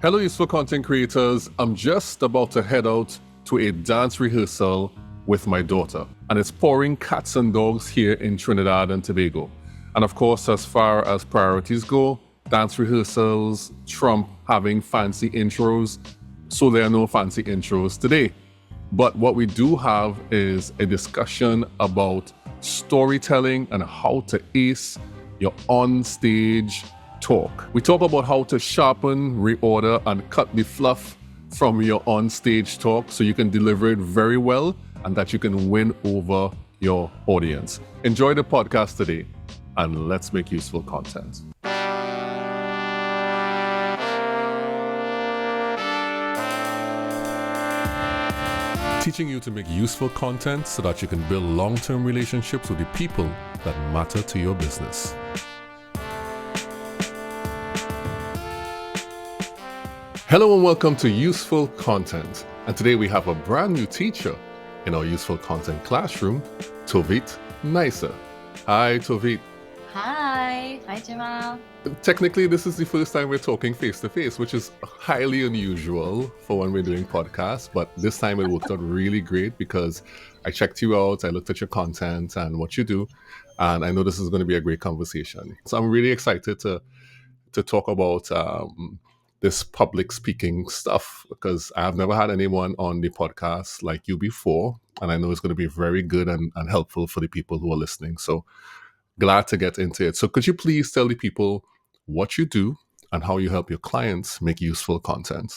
Hello, useful content creators. I'm just about to head out to a dance rehearsal with my daughter, and it's pouring cats and dogs here in Trinidad and Tobago. And of course, as far as priorities go, dance rehearsals trump having fancy intros, so there are no fancy intros today. But what we do have is a discussion about storytelling and how to ace your on-stage talk. We talk about how to sharpen, reorder, and cut the fluff from your on-stage talk so you can deliver it very well and that you can win over your audience. Enjoy the podcast today, and let's make useful content. Teaching you to make useful content so that you can build long-term relationships with the people that matter to your business. Hello and welcome to Useful Content. And today we have a brand new teacher in our Useful Content classroom, Tovit Neizer. Hi, Tovit. Hi Jamal. Technically, this is the first time we're talking face-to-face, which is highly unusual for when we're doing podcasts. But this time it worked out really great because I checked you out, I looked at your content and what you do, and I know this is going to be a great conversation. So I'm really excited to talk about this public speaking stuff because I've never had anyone on the podcast like you before, and I know it's going to be very good and helpful for the people who are listening. So glad to get into it. So could you please tell the people what you do and how you help your clients make useful content?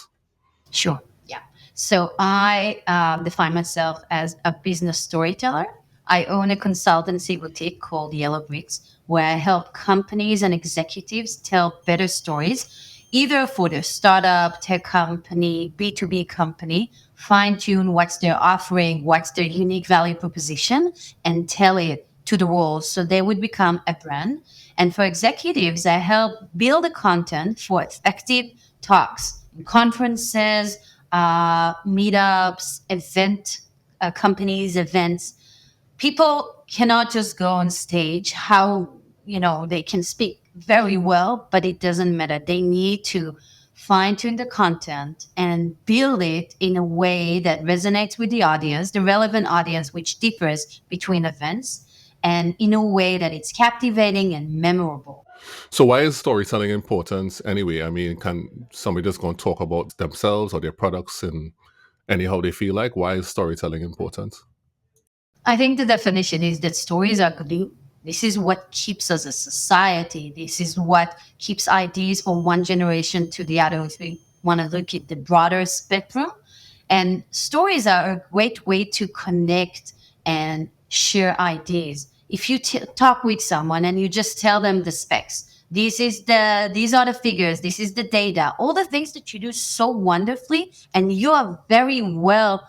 Sure. Yeah. So I define myself as a business storyteller. I own a consultancy boutique called Yellow Bricks, where I help companies and executives tell better stories, either for their startup, tech company, B2B company, fine-tune what's their offering, what's their unique value proposition, and tell it to the world so they would become a brand. And for executives, I help build the content for effective talks, conferences, meetups, companies, events. People cannot just go on stage. They can speak very well, but it doesn't matter. They need to fine-tune the content and build it in a way that resonates with the audience, the relevant audience, which differs between events, and in a way that it's captivating and memorable. So why is storytelling important anyway? I mean, can somebody just go and talk about themselves or their products and anyhow they feel like? Why is storytelling important? I think the definition is that stories are glue. This is what keeps us a society. This is what keeps ideas from one generation to the other. If we want to look at the broader spectrum. And stories are a great way to connect and share ideas. If you talk with someone and you just tell them the specs, these are the figures, this is the data, all the things that you do so wonderfully, and you are very well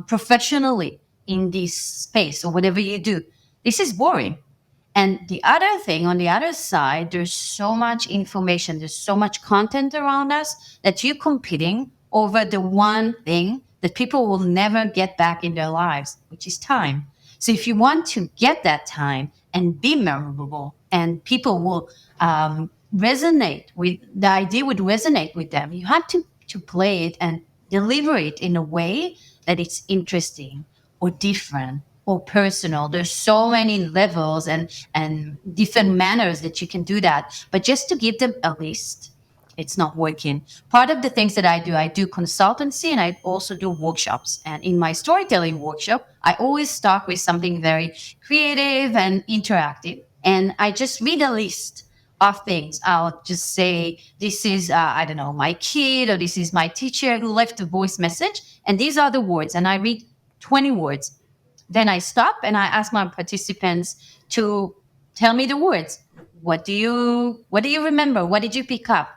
professionally in this space or whatever you do. This is boring. And the other thing, on the other side, there's so much information, there's so much content around us that you're competing over the one thing that people will never get back in their lives, which is time. So if you want to get that time and be memorable and people will resonate with, the idea would resonate with them, you have to play it and deliver it in a way that it's interesting or different or personal. There's so many levels and different manners that you can do that. But just to give them a list, it's not working. Part of the things that I do consultancy and I also do workshops. And in my storytelling workshop, I always start with something very creative and interactive. And I just read a list of things. I'll just say, this is, my kid, or this is my teacher who left a voice message. And these are the words. And I read 20 words. Then I stop and I ask my participants to tell me the words. What do you remember? What did you pick up?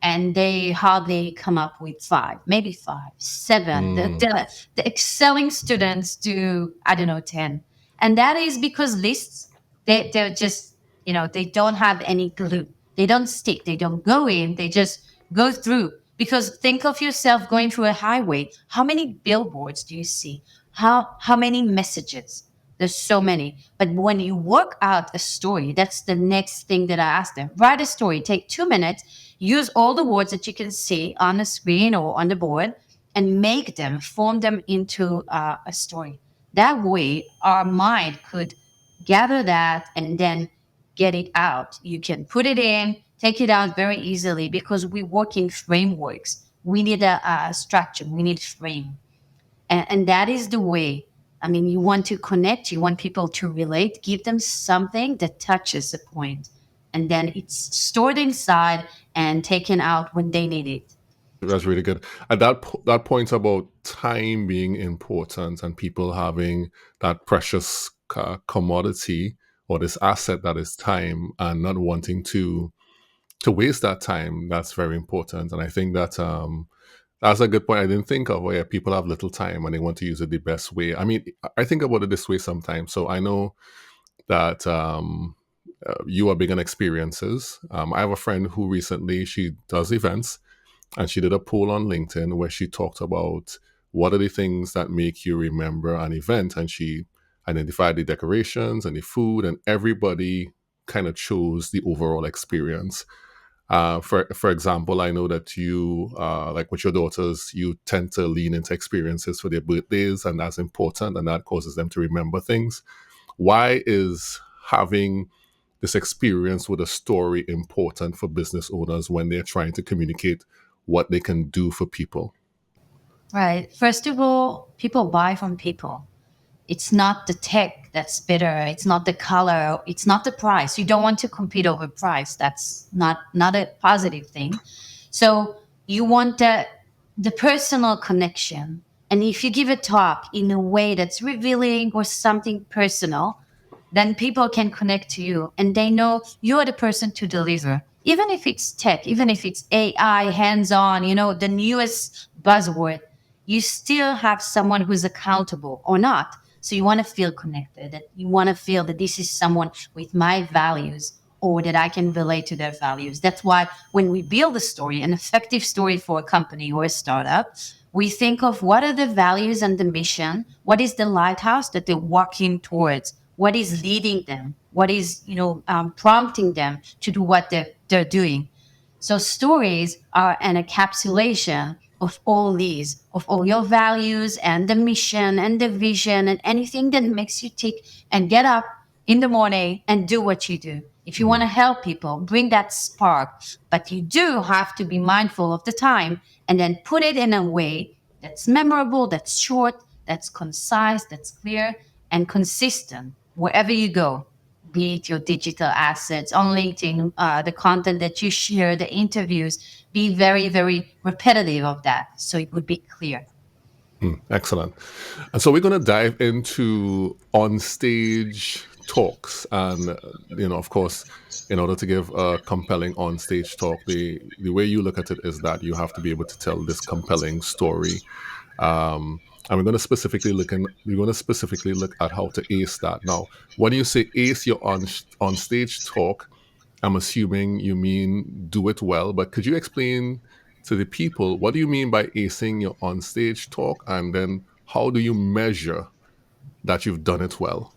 And they hardly come up with 5, maybe 5, 7. The excelling students do, 10. And that is because lists, they're just, they don't have any glue. They don't stick. They don't go in. They just go through. Because think of yourself going through a highway. How many billboards do you see? How many messages? There's so many. But when you work out a story, that's the next thing that I ask them. Write a story, take 2 minutes, use all the words that you can see on the screen or on the board, and make them, form them into a story. That way, our mind could gather that and then get it out. You can put it in, take it out very easily because we work in frameworks. We need a structure, we need frame. And that is the way. I mean, you want to connect, you want people to relate, give them something that touches a point, and then it's stored inside and taken out when they need it. That's really good. And that point about time being important and people having that precious commodity or this asset that is time and not wanting to waste that time, that's very important. And I think that that's a good point. I didn't think of where people have little time and they want to use it the best way. I mean, I think about it this way sometimes. So I know that you are big on experiences. I have a friend who recently she does events, and she did a poll on LinkedIn where she talked about what are the things that make you remember an event, and she identified the decorations and the food, and everybody kind of chose the overall experience. For example, I know that you, like with your daughters, you tend to lean into experiences for their birthdays, and that's important, and that causes them to remember things. Why is having this experience with a story important for business owners when they're trying to communicate what they can do for people? Right. First of all, people buy from people. It's not the tech that's better. It's not the color. It's not the price. You don't want to compete over price. That's not a positive thing. So you want the personal connection. And if you give a talk in a way that's revealing or something personal, then people can connect to you and they know you're the person to deliver. Even if it's tech, even if it's AI, hands on, the newest buzzword, you still have someone who's accountable or not. So you want to feel connected, that you want to feel that this is someone with my values or that I can relate to their values. That's why when we build a story, an effective story for a company or a startup, we think of what are the values and the mission, what is the lighthouse that they're walking towards, what is leading them, what is prompting them to do what they're doing. So stories are an encapsulation of all these, of all your values and the mission and the vision and anything that makes you tick and get up in the morning and do what you do. If you want to help people, bring that spark. But you do have to be mindful of the time and then put it in a way that's memorable, that's short, that's concise, that's clear, and consistent wherever you go, be it your digital assets on LinkedIn, the content that you share, the interviews, be very, very repetitive of that. So it would be clear. Excellent. And so we're going to dive into on-stage talks, and of course, in order to give a compelling on-stage talk, the way you look at it is that you have to be able to tell this compelling story. And we're going to specifically look at how to ace that. Now, when you say ace your on stage talk, I'm assuming you mean do it well. But could you explain to the people what do you mean by acing your on stage talk, and then how do you measure that you've done it well?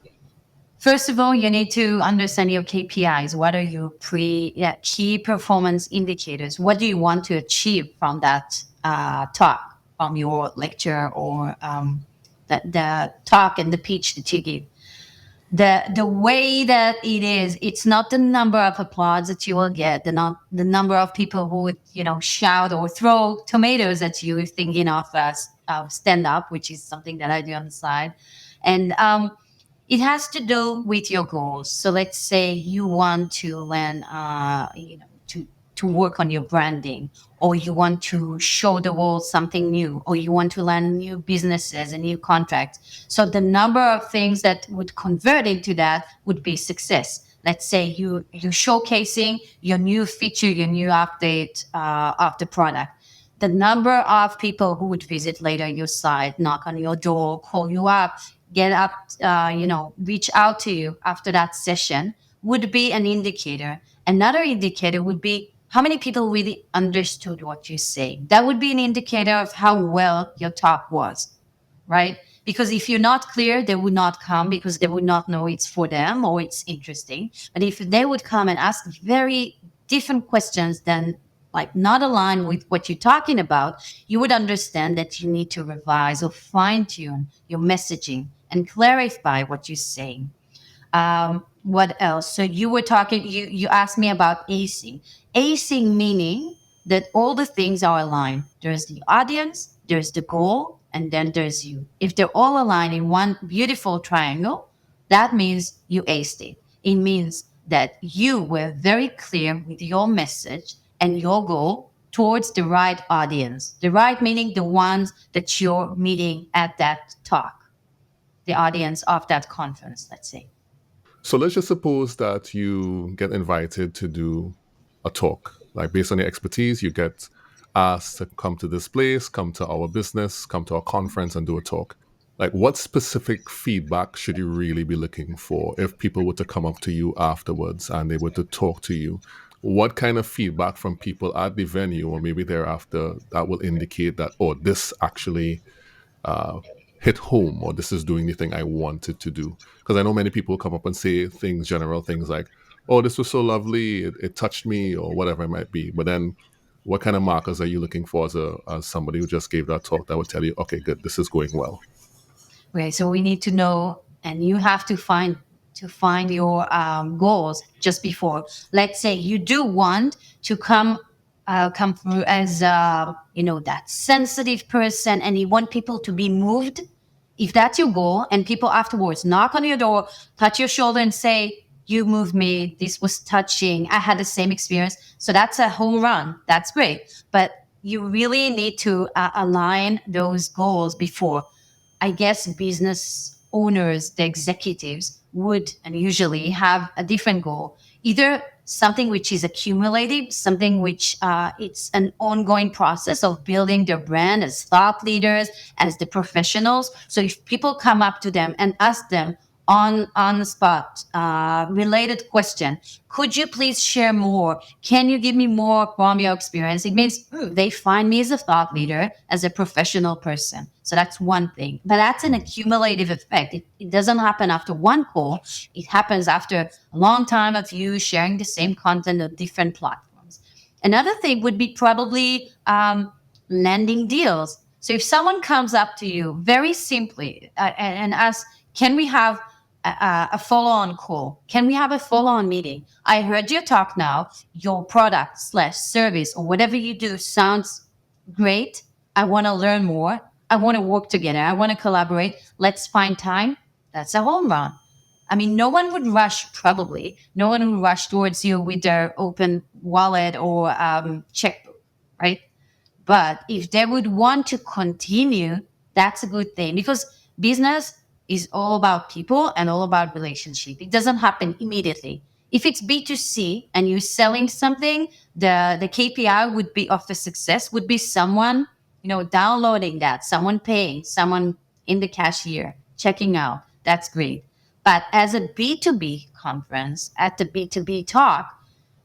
First of all, you need to understand your KPIs. What are your key performance indicators? What do you want to achieve from that talk, from your lecture, or the talk and the pitch that you give? The way that it is, it's not the number of applause that you will get, the number of people who would shout or throw tomatoes at you, thinking of stand up, which is something that I do on the side, and it has to do with your goals. So let's say you want to learn, to work on your branding, or you want to show the world something new, or you want to learn new businesses and new contracts. So the number of things that would convert into that would be success. Let's say you're showcasing your new feature, your new update of the product. The number of people who would visit later your site, knock on your door, call you up, get up, reach out to you after that session would be an indicator. Another indicator would be how many people really understood what you say. That would be an indicator of how well your talk was, right? Because if you're not clear, they would not come because they would not know it's for them or it's interesting. But if they would come and ask very different questions than like not aligned with what you're talking about, you would understand that you need to revise or fine tune your messaging and clarify what you're saying. What else? So you were talking, you asked me about acing. Acing meaning that all the things are aligned. There's the audience, there's the goal, and then there's you. If they're all aligned in one beautiful triangle, that means you aced it. It means that you were very clear with your message and your goal towards the right audience. The right meaning the ones that you're meeting at that talk, the audience of that conference, let's say. So let's just suppose that you get invited to do a talk. Like based on your expertise, you get asked to come to this place, come to our business, come to our conference and do a talk. Like what specific feedback should you really be looking for if people were to come up to you afterwards and they were to talk to you? What kind of feedback from people at the venue or maybe thereafter that will indicate that, oh, this actually uh, hit home or this is doing the thing I wanted to do? Because I know many people come up and say things, general things like, oh, this was so lovely, it touched me or whatever it might be. But then what kind of markers are you looking for as somebody who just gave that talk that would tell you, okay, good, this is going well? Okay, so we need to know, and you have to find your goals just before. Let's say you do want to come through as that sensitive person, and you want people to be moved. If that's your goal, and people afterwards knock on your door, touch your shoulder, and say, "You moved me. This was touching. I had the same experience." So that's a home run. That's great, but you really need to align those goals before. I guess business owners, the executives, would and usually have a different goal. Either something which is accumulative, something which it's an ongoing process of building their brand as thought leaders, as the professionals. So if people come up to them and ask them on the spot, related question, could you please share more? Can you give me more from your experience? It means they find me as a thought leader, as a professional person. So that's one thing. But that's an accumulative effect. It doesn't happen after one call. It happens after a long time of you sharing the same content on different platforms. Another thing would be probably landing deals. So if someone comes up to you very simply and asks, can we have a follow-on call? Can we have a follow-on meeting? I heard you talk now. Your product slash service or whatever you do sounds great. I want to learn more. I want to work together. I want to collaborate. Let's find time. That's a home run. I mean, no one would rush, probably. No one would rush towards you with their open wallet or checkbook, right? But if they would want to continue, that's a good thing because business is all about people and all about relationship. It doesn't happen immediately. If it's B2C and you're selling something, the KPI would be of the success would be someone, downloading that, someone paying, someone in the cashier, checking out. That's great. But as a B2B conference, at the B2B talk,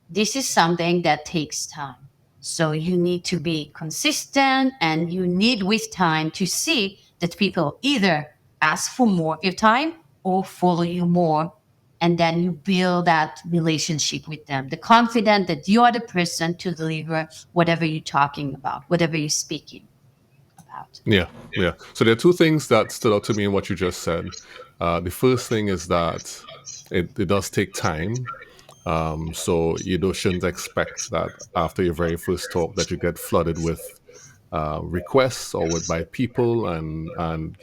this is something that takes time. So you need to be consistent and you need with time to see that people either ask for more of your time or follow you more. And then you build that relationship with them, the confidence that you are the person to deliver whatever you're talking about, whatever you're speaking about. Yeah, yeah. So there are two things that stood out to me in what you just said. The first thing is that it does take time. So shouldn't expect that after your very first talk that you get flooded with requests or with by people, and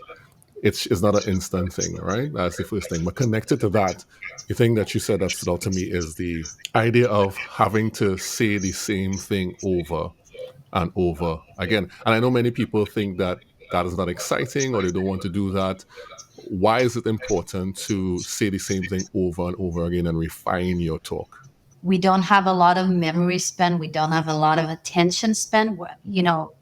it's not an instant thing, right? That's the first thing. But connected to that, the thing that you said that stood out to me is the idea of having to say the same thing over and over again. And I know many people think that that is not exciting or they don't want to do that. Why is it important to say the same thing over and over again and refine your talk? We don't have a lot of memory span. We don't have a lot of attention span.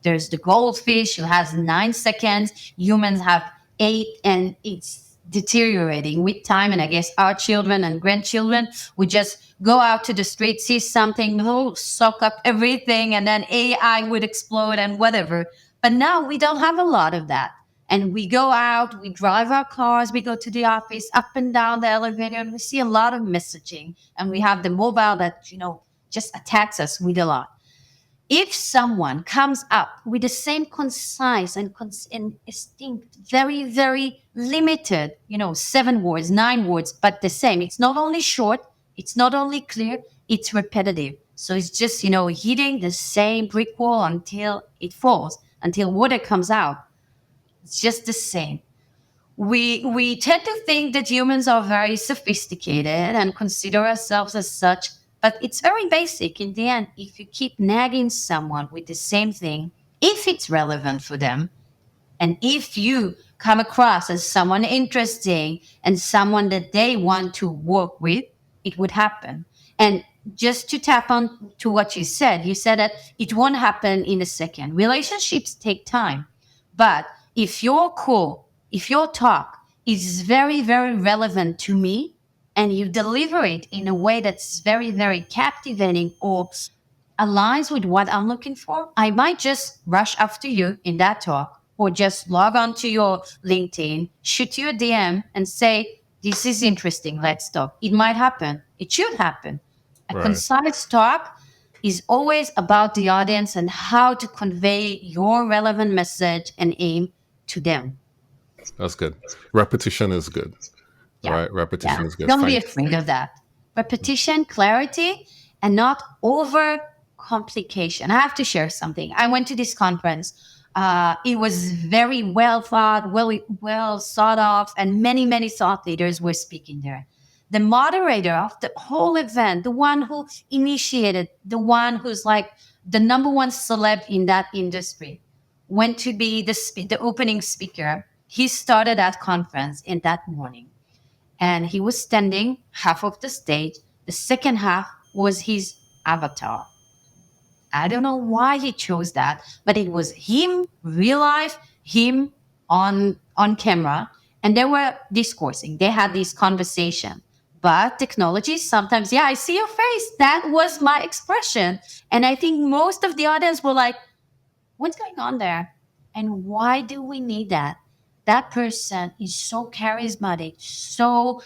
There's the goldfish who has 9 seconds. Humans have 8, and it's deteriorating with time. And I guess our children and grandchildren would just go out to the street, see something, suck up everything, and then AI would explode and whatever. But now we don't have a lot of that. And we go out, we drive our cars, we go to the office, up and down the elevator, and we see a lot of messaging. And we have the mobile that, just attacks us with a lot. If someone comes up with the same concise and distinct, very, very limited, 7 words, 9 words, but the same, it's not only short, it's not only clear, it's repetitive. So it's just, hitting the same brick wall until it falls, until water comes out. It's just the same. We tend to think that humans are very sophisticated and consider ourselves as such, but it's very basic in the end. If you keep nagging someone with the same thing, if it's relevant for them, and if you come across as someone interesting and someone that they want to work with, it would happen. And just to tap on to what you said that it won't happen in a second. Relationships take time. But if your call, if your talk is very, very relevant to me, and you deliver it in a way that's very, very captivating or aligns with what I'm looking for, I might just rush after you in that talk or just log on to your LinkedIn, shoot you a DM and say, this is interesting, let's talk. It might happen. It should happen. A concise talk is always about the audience and how to convey your relevant message and aim to them. That's good. Repetition is good. Yeah. Right? Repetition is good. Don't be afraid of that. Repetition, clarity, and not over complication. I have to share something. I went to this conference. It was very well thought, well thought of, and many, many thought leaders were speaking there. The moderator of the whole event, the one who initiated, the one who's like the number one celeb in that industry, went to be the opening speaker. He started that conference in that morning. And he was standing half of the stage. The second half was his avatar. I don't know why he chose that, but it was him, real life, him on camera. And they were discoursing. They had this conversation. But technology sometimes, I see your face. That was my expression. And I think most of the audience were like, what's going on there? And why do we need that? That person is so charismatic, so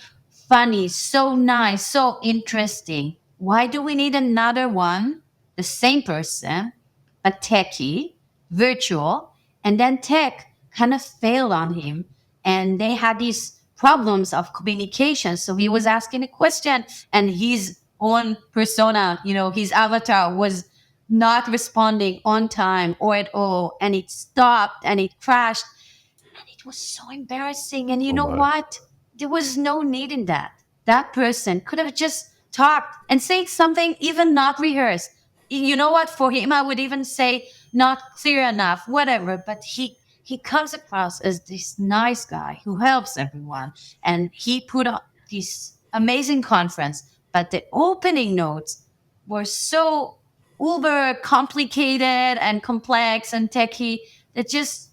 funny, so nice, so interesting. Why do we need another one? The same person, but techie, virtual, and then tech kind of failed on him. And they had these problems of communication. So he was asking a question and his own persona, his avatar was not responding on time or at all. And it stopped and it crashed. It was so embarrassing. And you know what? There was no need in that. That person could have just talked and said something even not rehearsed. You know what? For him, I would even say not clear enough, whatever. But he comes across as this nice guy who helps everyone. And he put on this amazing conference. But the opening notes were so uber complicated and complex and techy that just,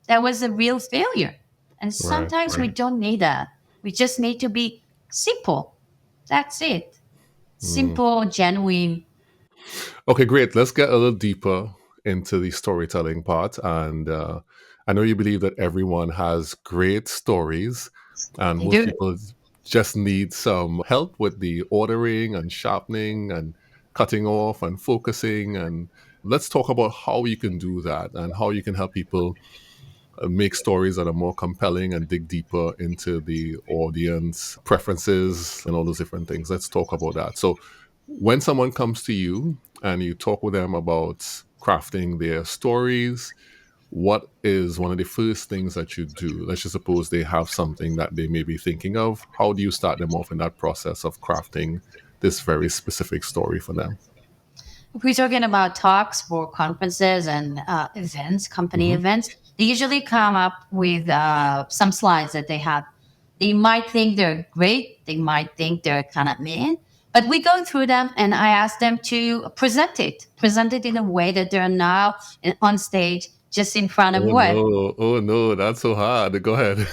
that was a real failure. And sometimes we don't need that. We just need to be simple. That's it. Simple, genuine. Okay, great. Let's get a little deeper into the storytelling part. And I know you believe that everyone has great stories, and most people just need some help with the ordering and sharpening and cutting off and focusing. And let's talk about how you can do that and how you can help people make stories that are more compelling and dig deeper into the audience preferences and all those different things. Let's talk about that. So when someone comes to you and you talk with them about crafting their stories, what is one of the first things that you do? Let's just suppose they have something that they may be thinking of. How do you start them off in that process of crafting this very specific story for them? If we're talking about talks for conferences and events, company events, they usually come up with some slides that they have. They might think they're great. They might think they're kind of meh. But we go through them and I ask them to present it in a way that they're now on stage just in front of Oh no, that's so hard. Go ahead.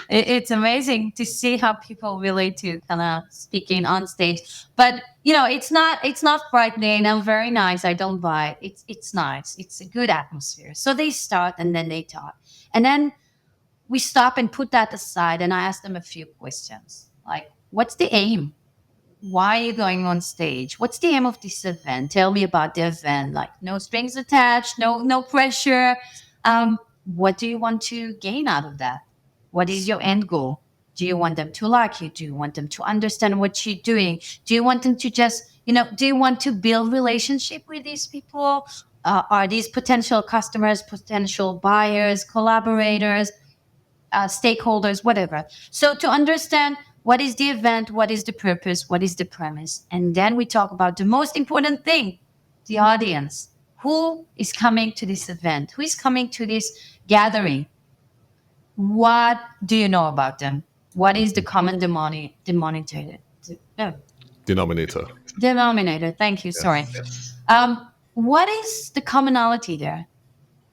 It's amazing to see how people relate to kind of speaking on stage. But it's not frightening. I'm very nice. I don't bite. It's nice. It's a good atmosphere. So they start and then they talk, and then we stop and put that aside. And I ask them a few questions like, "What's the aim? Why are you going on stage? What's the aim of this event? Tell me about the event. Like, no strings attached, no pressure. What do you want to gain out of that? What is your end goal? Do you want them to like you? Do you want them to understand what you're doing? Do you want them to just, do you want to build relationship with these people? Are these potential customers, potential buyers, collaborators, stakeholders, whatever?" So to understand what is the event, what is the purpose, what is the premise, and then we talk about the most important thing, the audience. Who is coming to this event? Who is coming to this gathering? What do you know about them? What is the common denominator? No, Denominator. denominator. Thank you. Sorry. What is the commonality there?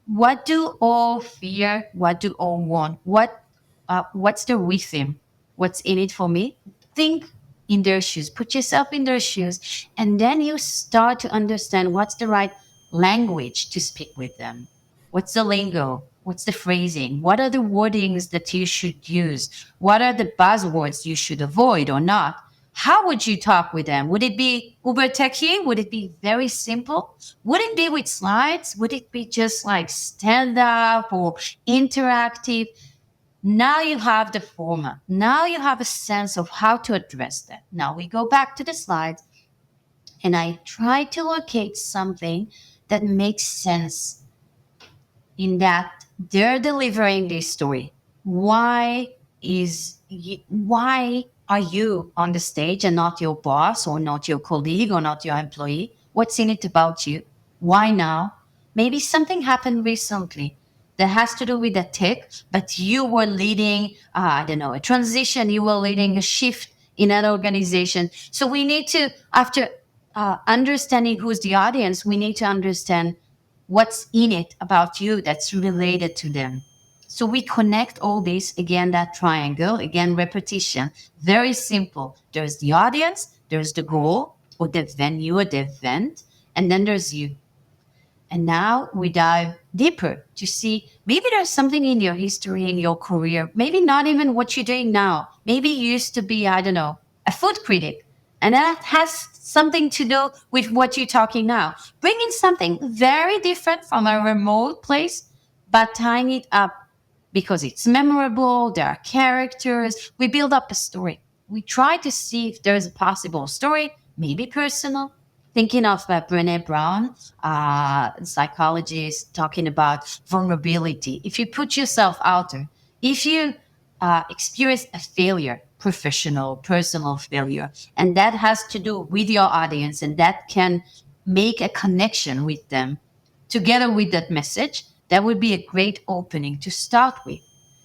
What do all fear? What do all want? What's the rhythm? What's in it for me? Think in their shoes. Put yourself in their shoes, and then you start to understand what's the right language to speak with them. What's the lingo? What's the phrasing? What are the wordings that you should use? What are the buzzwords you should avoid or not? How would you talk with them? Would it be uber techy? Would it be very simple? Would it be with slides? Would it be just like stand up or interactive? Now you have the format. Now you have a sense of how to address that. Now we go back to the slides, and I try to locate something that makes sense in that they're delivering this story. Why are you on the stage and not your boss or not your colleague or not your employee? What's in it about you? Why now? Maybe something happened recently that has to do with the tech, but you were leading, I don't know, a transition. You were leading a shift in that organization. So we need to, after understanding who's the audience, we need to understand what's in it about you that's related to them. So we connect all this, again, that triangle, again, repetition, very simple. There's the audience, there's the goal or the venue or the event, and then there's you. And now we dive deeper to see maybe there's something in your history, in your career, maybe not even what you're doing now. Maybe you used to be, I don't know, a food critic. And that has something to do with what you're talking now. Bringing something very different from a remote place, but tying it up because it's memorable, there are characters. We build up a story. We try to see if there's a possible story, maybe personal. Thinking of Brené Brown, psychologist, talking about vulnerability. If you put yourself out there, if you experience a failure, professional, personal failure, and that has to do with your audience, and that can make a connection with them together with that message, that would be a great opening to start with.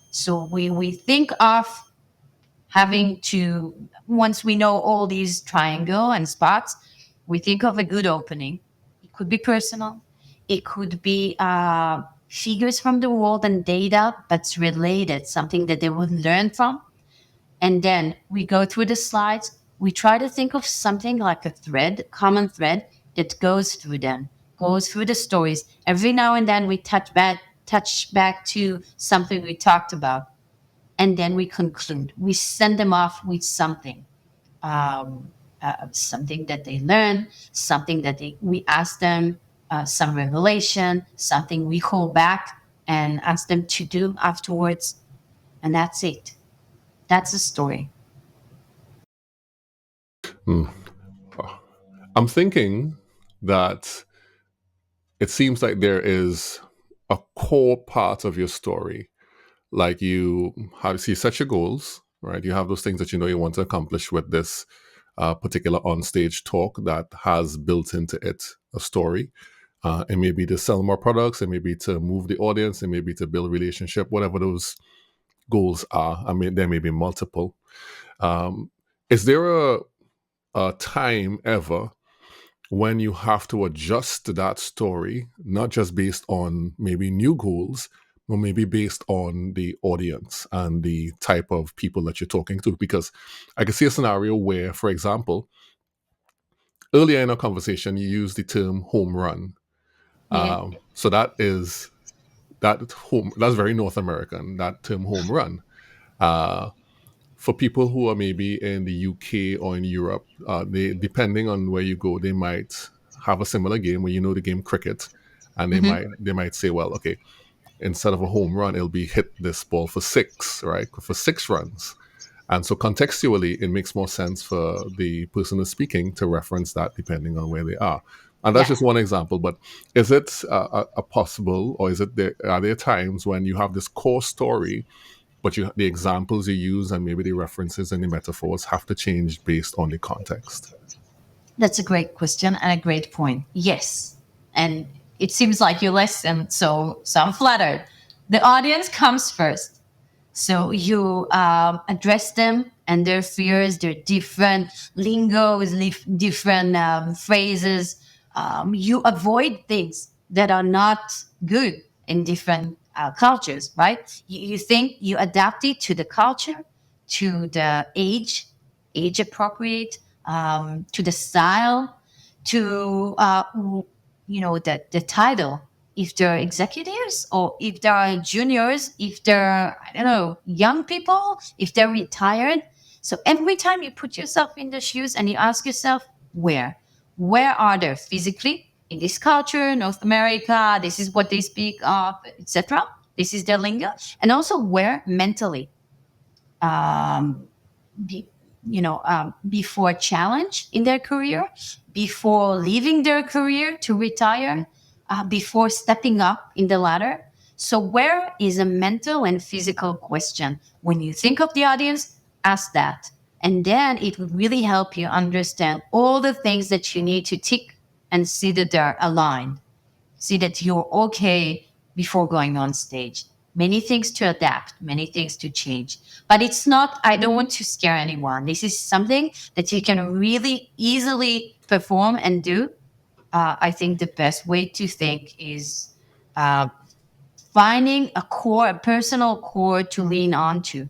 So we think of having to, once we know all these triangle and spots, we think of a good opening. It could be personal. It could be figures from the world and data, but related, something that they would learn from. And then we go through the slides. We try to think of something like a thread, common thread that goes through them, goes through the stories. Every now and then we touch back to something we talked about. And then we conclude. We send them off with something. Something that they learn, something that we ask them, some revelation, something we hold back and ask them to do afterwards. And that's it. That's the story. I'm thinking that it seems like there is a core part of your story. Like you set your goals, right? You have those things that you know you want to accomplish with this particular on-stage talk that has built into it a story. It may be to sell more products, it may be to move the audience, it may be to build relationship, whatever those goals are. I mean, there may be multiple. Is there a time ever when you have to adjust that story, not just based on maybe new goals, Well, maybe based on the audience and the type of people that you're talking to. Because I can see a scenario where, for example, earlier in our conversation, you used the term home run. Yeah. So that's very North American, that term home run. Uh, for people who are maybe in the UK or in Europe, they depending on where you go, they might have a similar game where you know the game cricket, and Hmm. they might say, well, okay, instead of a home run, it'll be hit this ball for six, right? For 6 runs. And so contextually, it makes more sense for the person who's speaking to reference that depending on where they are. And that's Yeah. just one example. But is it a possible, or are there times when you have this core story, but the examples you use and maybe the references and the metaphors have to change based on the context? That's a great question and a great point. Yes. And it seems like you listen. So I'm flattered. The audience comes first. So you address them and their fears, their different lingos, different phrases. You avoid things that are not good in different cultures, right? You think you adapt it to the culture, to the age appropriate, to the style, to the title, if they're executives or if there are juniors, if they're, I don't know, young people, if they're retired. So every time you put yourself in the shoes and you ask yourself, where are they physically in this culture, North America, this is what they speak of, etc. This is their lingo. And also where mentally, um, be, before challenge in their career, before leaving their career to retire, before stepping up in the ladder. So, where is a mental and physical question? When you think of the audience, ask that. And then it will really help you understand all the things that you need to tick and see that they're aligned, see that you're okay before going on stage. Many things to adapt, many things to change. But it's not, I don't want to scare anyone. This is something that you can really easily perform and do. I think the best way to think is uh, finding a core, a personal core to lean onto.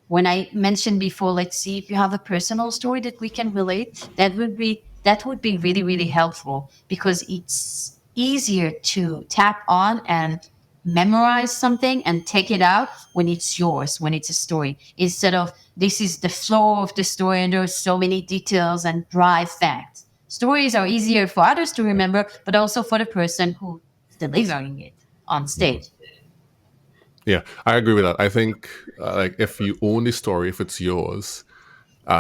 When I mentioned before, let's see if you have a personal story that we can relate. That would be really, really helpful because it's easier to tap on and memorize something and take it out when it's yours, when it's a story, instead of this is the flow of the story and there's so many details and dry facts. Stories are easier for others to remember, but also for the person who's delivering it on Mhm. stage. Yeah, I agree with that. I think like if you own the story, if it's yours,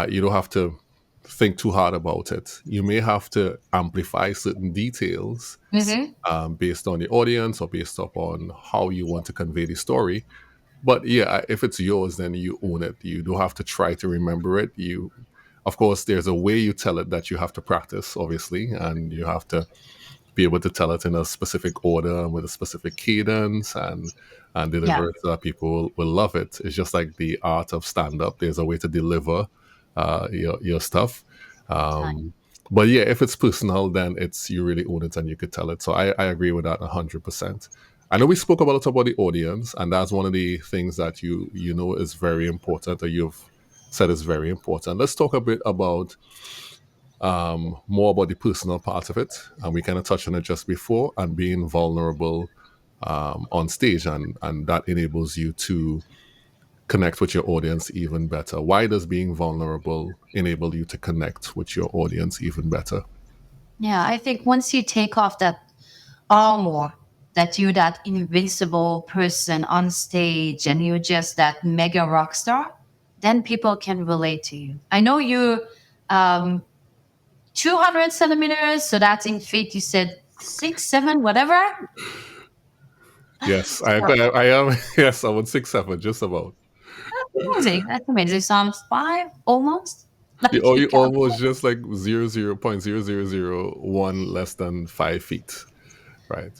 you don't have to think too hard about it. You may have to amplify certain details Mm-hmm. based on the audience or based upon how you want to convey the story. But yeah, if it's yours, then you own it. You don't have to try to remember it. Of course, there's a way you tell it that you have to practice, obviously, and you have to be able to tell it in a specific order and with a specific cadence and Yeah. deliver it so that people will love it. It's just like the art of stand up. There's a way to deliver your stuff. Um, but yeah, if it's personal, then it's you really own it and you could tell it. So I agree with that 100%. I know we spoke about the audience, and that's one of the things that you know is very important, or you've said is very important. Let's talk a bit about more about the personal part of it, and we kind of touched on it just before, and being vulnerable on stage, and that enables you to connect with your audience even better. Why does being vulnerable enable you to connect with your audience even better? Yeah, I think once you take off that armor, that you're that invincible person on stage and you're just that mega rock star, then people can relate to you. I know you 200 centimeters, so that's in feet. You said 6, 7, whatever. Yes, So I am. Yes, I'm on 6'7", just about. amazing. That's amazing. So I'm 5 almost. Like you You can. almost just like 0.0001 less than 5 feet, right?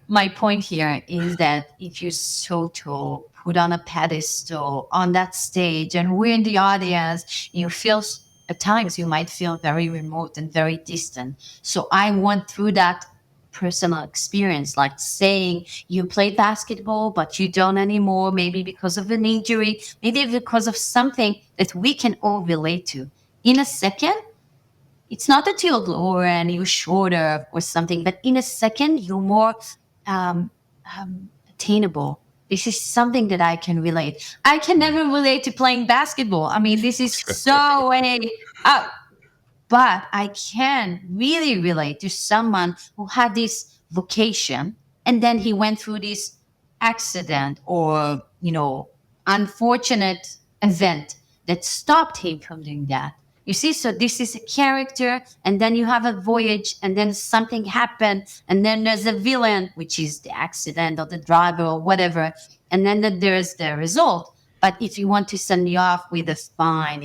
My point here is that if you're so tall, put on a pedestal on that stage, and we're in the audience, at times you might feel very remote and very distant. So I went through that personal experience, like saying you played basketball, but you don't anymore, maybe because of an injury, maybe because of something that we can all relate to. In a second, it's not that you're lower and you're shorter or something, but in a second, you're more um, attainable. This is something that I can relate. I can never relate to playing basketball. I mean, this is so way up. But I can really relate to someone who had this vocation and then he went through this accident or, unfortunate event that stopped him from doing that. You see, so this is a character, and then you have a voyage, and then something happened, and then there's a villain, which is the accident or the driver or whatever, and then there's the result. But if you want to send me off with a fine,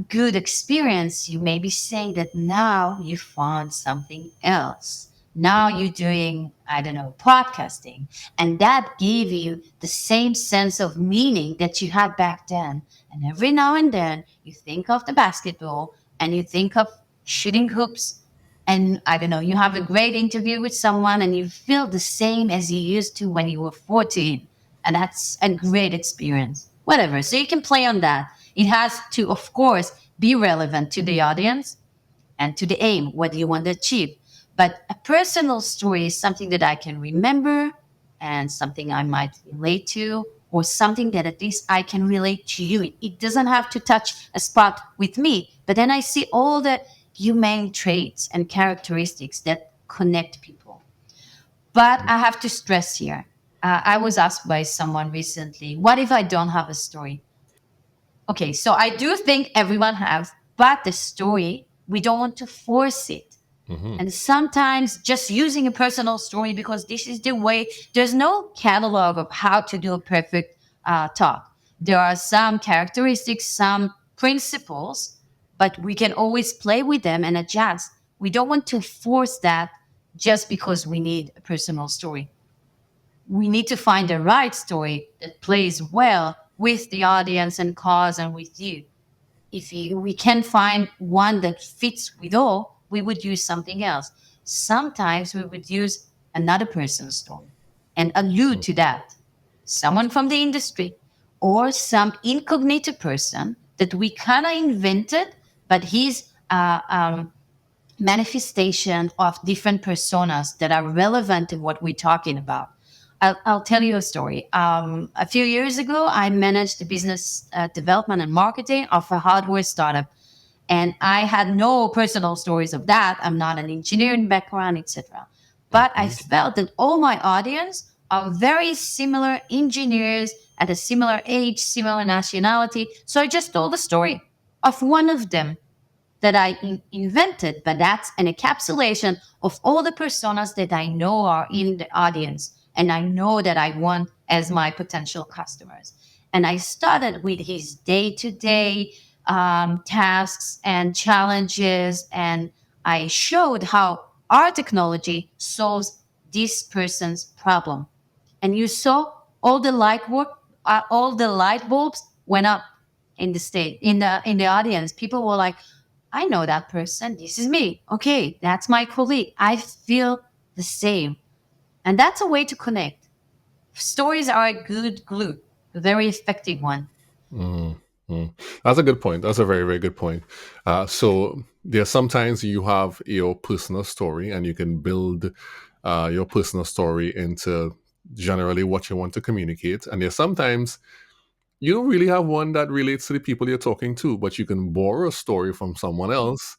good experience, you may be saying that now you found something else. Now you're doing, I don't know, podcasting. And that gave you the same sense of meaning that you had back then. And every now and then you think of the basketball and you think of shooting hoops. And I don't know, you have a great interview with someone and you feel the same as you used to when you were 14. And that's a great experience. Whatever. So you can play on that. It has to, of course, be relevant to the audience and to the aim, what you want to achieve. But a personal story is something that I can remember and something I might relate to, or something that at least I can relate to you. It doesn't have to touch a spot with me, but then I see all the humane traits and characteristics that connect people. But I have to stress here. I was asked by someone recently, what if I don't have a story? Okay, so I do think everyone has, but the story, we don't want to force it. And sometimes just using a personal story because this is the way, there's no catalog of how to do a perfect talk. There are some characteristics, some principles, but we can always play with them and adjust. We don't want to force that just because we need a personal story. We need to find the right story that plays well with the audience and cause and with you. If we can find one that fits with all, we would use something else. Sometimes we would use another person's story and allude to that. Someone from the industry or some incognito person that we kind of invented, but he's manifestation of different personas that are relevant to what we're talking about. I'll tell you a story. A few years ago, I managed the business development and marketing of a hardware startup. And I had no personal stories of that. I'm not an engineering background, etc. But I felt that all my audience are very similar engineers at a similar age, similar nationality. So I just told the story of one of them that I invented, but that's an encapsulation of all the personas that I know are in the audience and I know that I want as my potential customers. And I started with his day-to-day tasks and challenges, and I showed how our technology solves this person's problem. And you saw all the all the light bulbs went up in the state in the audience. People were like, I know that person. This is me. Okay, that's my colleague. I feel the same. And that's a way to connect. Stories are a good glue, a very effective one. That's a good point. That's a very, very good point. So there sometimes you have your personal story and you can build your personal story into generally what you want to communicate. And there's sometimes you don't really have one that relates to the people you're talking to, but you can borrow a story from someone else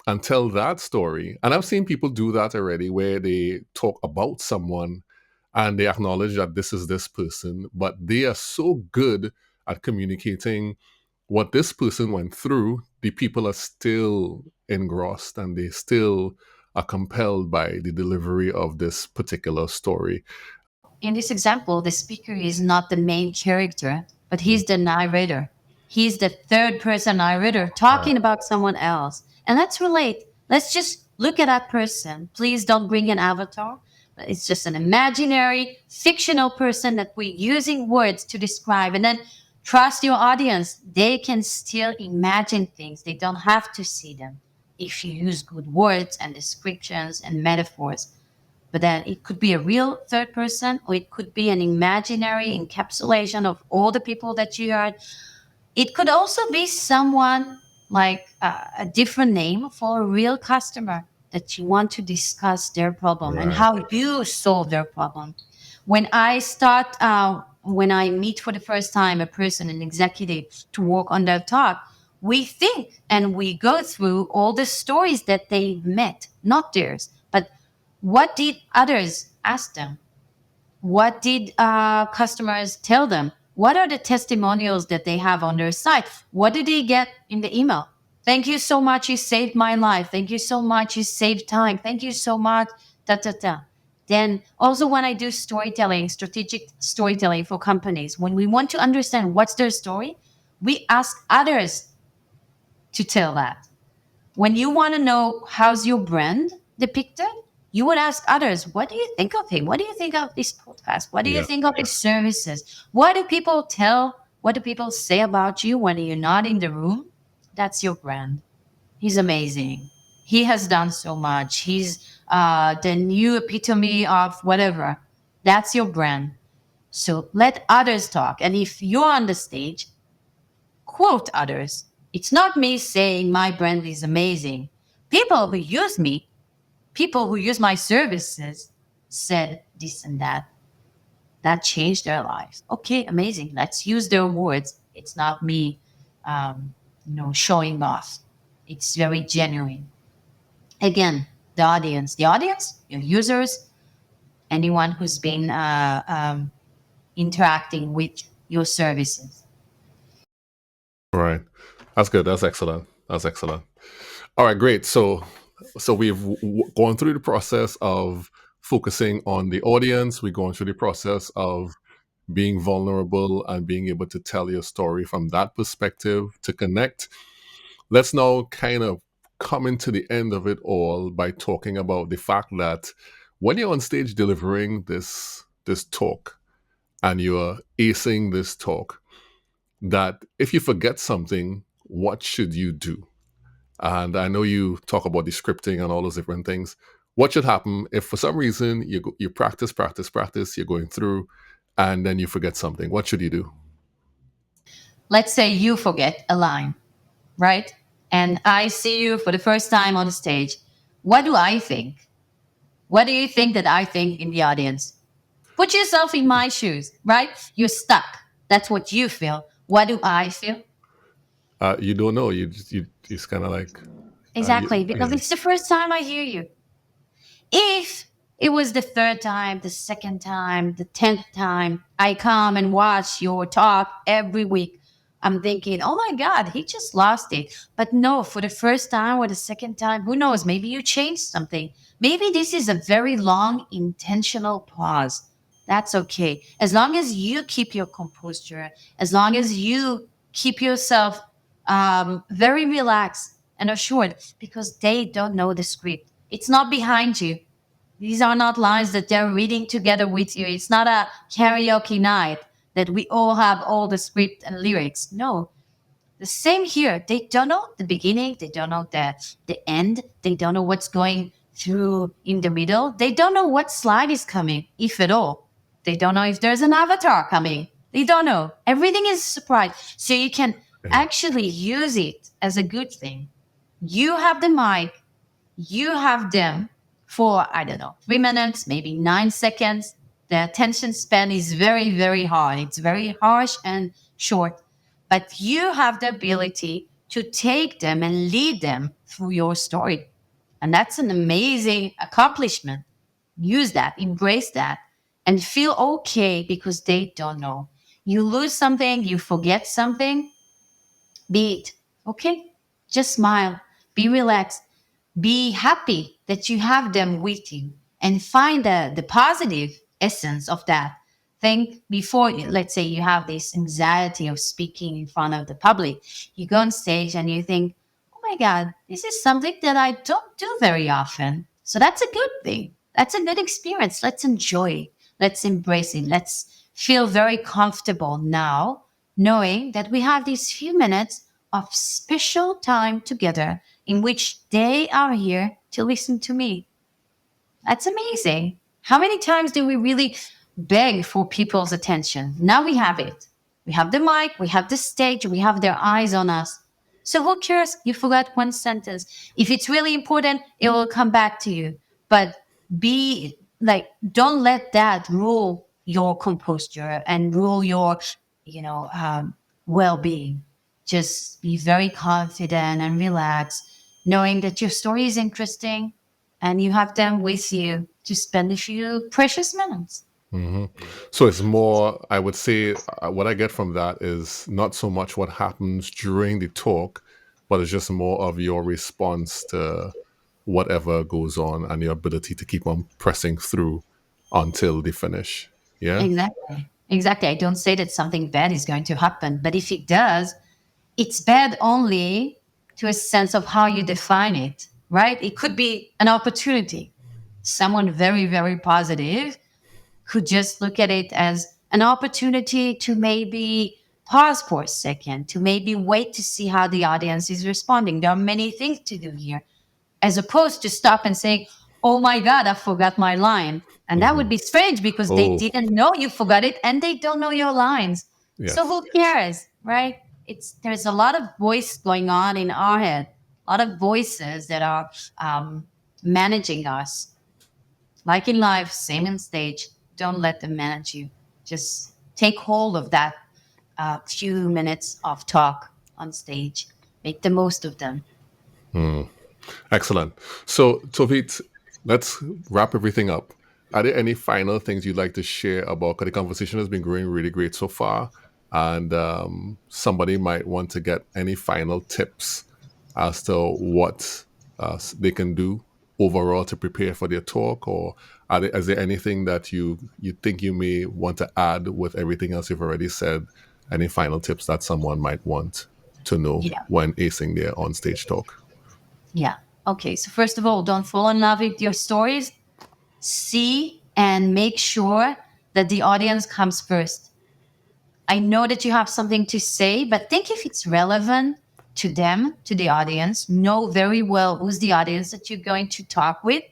and tell that story. And I've seen people do that already where they talk about someone and they acknowledge that this is this person, but they are so good at communicating what this person went through, the people are still engrossed and they still are compelled by the delivery of this particular story. In this example, the speaker is not the main character, but he's the narrator. He's the third person narrator talking about someone else. And let's relate. Let's just look at that person. Please don't bring an avatar. It's just an imaginary, fictional person that we're using words to describe. And then trust your audience. They can still imagine things. They don't have to see them. if you use good words and descriptions and metaphors. But then it could be a real third person, or it could be an imaginary encapsulation of all the people that you heard. It could also be someone like a different name for a real customer that you want to discuss their problem and Right. how you solve their problem. When I meet for the first time a person, an executive, to work on their talk, we think and we go through all the stories that they met, not theirs, but what did others ask them? What did customers tell them? What are the testimonials that they have on their site? What did they get in the email? Thank you so much. You saved my life. Thank you so much. You saved time. Thank you so much. Da, da, da. Then also when I do storytelling, strategic storytelling for companies, when we want to understand what's their story, we ask others to tell that. When you want to know how's your brand depicted, you would ask others, what do you think of him? What do you think of this podcast? What do you Yeah. think of his services? What do people tell? What do people say about you when you're not in the room? That's your brand. He's amazing. He has done so much. He's the new epitome of whatever. That's your brand. So let others talk. And if you're on the stage, quote others. It's not me saying my brand is amazing. People who use me, people who use my services said this and that. That changed their lives. Okay, amazing. Let's use their words. It's not me, showing off. It's very genuine. Again, the audience, your users, anyone who's been interacting with your services. Right. That's good. That's excellent. That's excellent. All right, great. So we've gone through the process of focusing on the audience. We're going through the process of being vulnerable and being able to tell your story from that perspective to connect. Let's now kind of come into the end of it all by talking about the fact that when you're on stage delivering this talk and you're acing this talk, that if you forget something, what should you do? And I know you talk about the scripting and all those different things. What should happen if for some reason you practice, you're going through, and then you forget something? What should you do? Let's say you forget a line, right? And I see you for the first time on the stage. What do I think? What do you think that I think in the audience? Put yourself in my shoes, right? You're stuck. That's what you feel. What do I feel? You don't know. You just kind of like, Exactly, because yeah. it's the first time I hear you. If it was the third time, the second time, the 10th time I come and watch your talk every week, I'm thinking, oh my God, he just lost it. But no, for the first time or the second time, who knows? Maybe you changed something. Maybe this is a very long, intentional pause. That's okay. As long as you keep your composure, as long as you keep yourself very relaxed and assured, because they don't know the script. It's not behind you. These are not lines that they're reading together with you. It's not a karaoke night that we all have all the script and lyrics. No, the same here. They don't know the beginning. They don't know the end. They don't know what's going through in the middle. They don't know what slide is coming, if at all. They don't know if there's an avatar coming. They don't know. Everything is a surprise. So you can actually use it as a good thing. You have the mic. You have them for, I don't know, 3 minutes, maybe 9 seconds. The attention span is very, very hard. It's very harsh and short. But you have the ability to take them and lead them through your story. And that's an amazing accomplishment. Use that, embrace that, and feel okay because they don't know. You lose something, you forget something, be it okay. Just smile, be relaxed, be happy that you have them with you, and find the positive essence of that. Think before, let's say you have this anxiety of speaking in front of the public. You go on stage and you think, oh my God, this is something that I don't do very often. So that's a good thing. That's a good experience. Let's enjoy it. Let's embrace it. Let's feel very comfortable now, knowing that we have these few minutes of special time together in which they are here to listen to me. That's amazing. How many times do we really beg for people's attention? Now we have it. We have the mic, we have the stage, we have their eyes on us. So who cares? You forgot one sentence. If it's really important, it will come back to you. But be like, don't let that rule your composure and rule your, well-being. Just be very confident and relaxed, knowing that your story is interesting and you have them with you to spend a few precious minutes. So it's more, I would say, what I get from that is not so much what happens during the talk, but it's just more of your response to whatever goes on and your ability to keep on pressing through until the finish. Yeah. Exactly. Exactly. I don't say that something bad is going to happen, but if it does, it's bad only to a sense of how you define it, right? It could be an opportunity. Someone very, very positive could just look at it as an opportunity to maybe pause for a second, to maybe wait to see how the audience is responding. There are many things to do here, as opposed to stop and saying, oh my God, I forgot my line. And that would be strange because they Oh, didn't know you forgot it and they don't know your lines. So yes. who cares, right? There's a lot of voice going on in our head, a lot of voices that are managing us. Like in life, same in stage. Don't let them manage you. Just take hold of that few minutes of talk on stage. Make the most of them. Excellent. So, Tovit, let's wrap everything up. Are there any final things you'd like to share about? Because the conversation has been going really great so far, and somebody might want to get any final tips as to what they can do overall to prepare for their talk, or is there anything that you think you may want to add with everything else you've already said? Any final tips that someone might want to know Yeah. when acing their on stage talk? Yeah. Okay. So first of all, don't fall in love with your stories. See and make sure that the audience comes first. I know that you have something to say, but think if it's relevant to them, to the audience. Know very well who's the audience that you're going to talk with.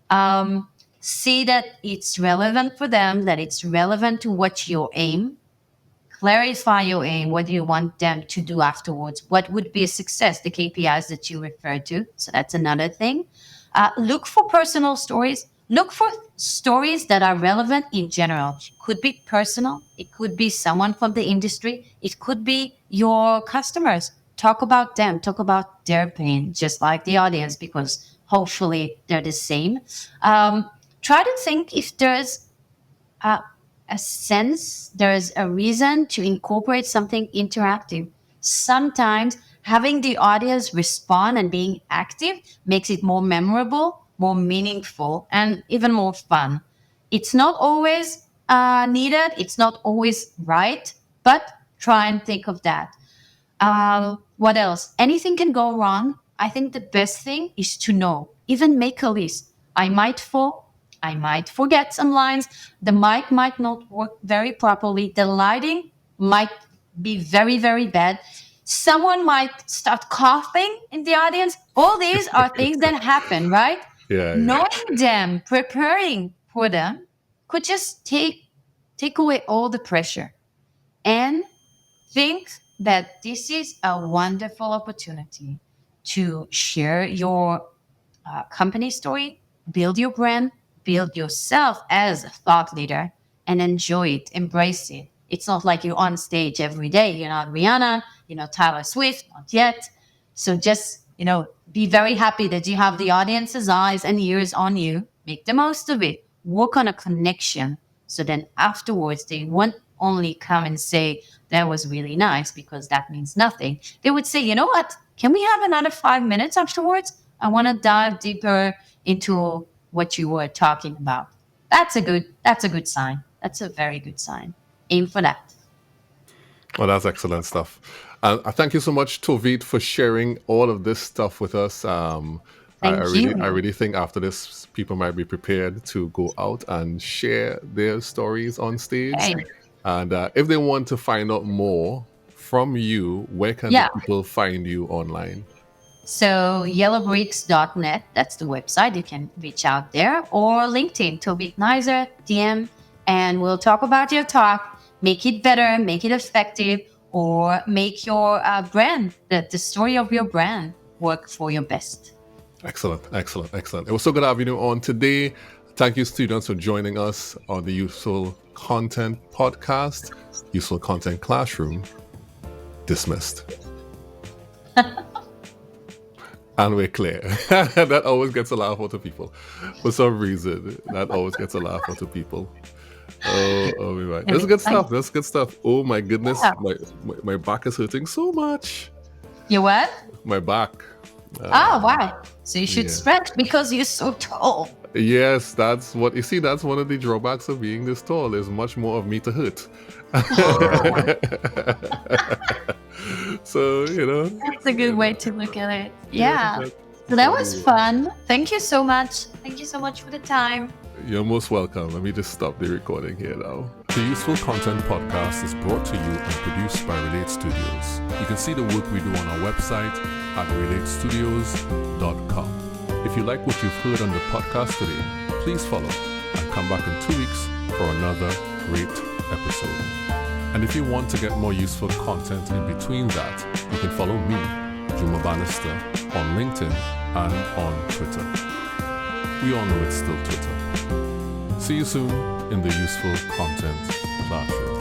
Um, See that it's relevant for them, that it's relevant to what you aim. Clarify your aim. What do you want them to do afterwards? What would be a success? The KPIs that you referred to. So that's another thing. Look for personal stories. Look for stories that are relevant in general. It could be personal. It could be someone from the industry. It could be your customers. Talk about them. Talk about their pain, just like the audience, because hopefully they're the same. Try to think if there's uh, a sense, there's a reason to incorporate something interactive. Sometimes having the audience respond and being active makes it more memorable, more meaningful, and even more fun. It's not always needed, it's not always right, but try and think of that. What else? Anything can go wrong. I think the best thing is to know, even make a list. I might fall. I might forget some lines. The mic might not work very properly. The lighting might be very, very bad. Someone might start coughing in the audience. All these are things that happen, right? Yeah, yeah. Knowing them, preparing for them could just take away all the pressure. And think that this is a wonderful opportunity to share your company story, build your brand, build yourself as a thought leader, and enjoy it, embrace it. It's not like you're on stage every day. You're not Rihanna, you're not Taylor Swift, not yet. So just, be very happy that you have the audience's eyes and ears on you. Make the most of it. Work on a connection. So then afterwards, they won't only come and say, that was really nice, because that means nothing. They would say, you know what? Can we have another 5 minutes afterwards? I want to dive deeper into what you were talking about. That's a good sign. That's a very good sign. Aim for that. Well, that's excellent stuff. I thank you so much, Tovit, for sharing all of this stuff with us. Thank you. I really think after this, people might be prepared to go out and share their stories on stage. Hey, And if they want to find out more from you, where can the yeah. people find you online? So yellowbricks.net, that's the website. You can reach out there, or LinkedIn, Tovit Neizer, DM, and we'll talk about your talk, make it better, make it effective, or make your brand, the story of your brand, work for your best. Excellent. It was so good having you on today. Thank you, students, for joining us on the Useful Content Podcast, Useful Content Classroom. Dismissed. And we're clear. That always gets a laugh out of people. For some reason, that always gets a laugh out of people. Oh, right. That's good stuff. Oh my goodness. Yeah. My back is hurting so much. Your what? My back. Why? So you should stretch because you're so tall. Yes, that's one of the drawbacks of being this tall. There's much more of me to hurt. So, That's a good way to look at it. Yeah. So that was fun. Thank you so much. Thank you so much for the time. You're most welcome. Let me just stop the recording here now. The Useful Content Podcast is brought to you and produced by Relate Studios. You can see the work we do on our website at relatestudios.com. If you like what you've heard on the podcast today, please follow and come back in 2 weeks for another great episode. And if you want to get more useful content in between that, you can follow me, Juma Bannister, on LinkedIn and on Twitter. We all know it's still Twitter. See you soon in the Useful Content Classroom.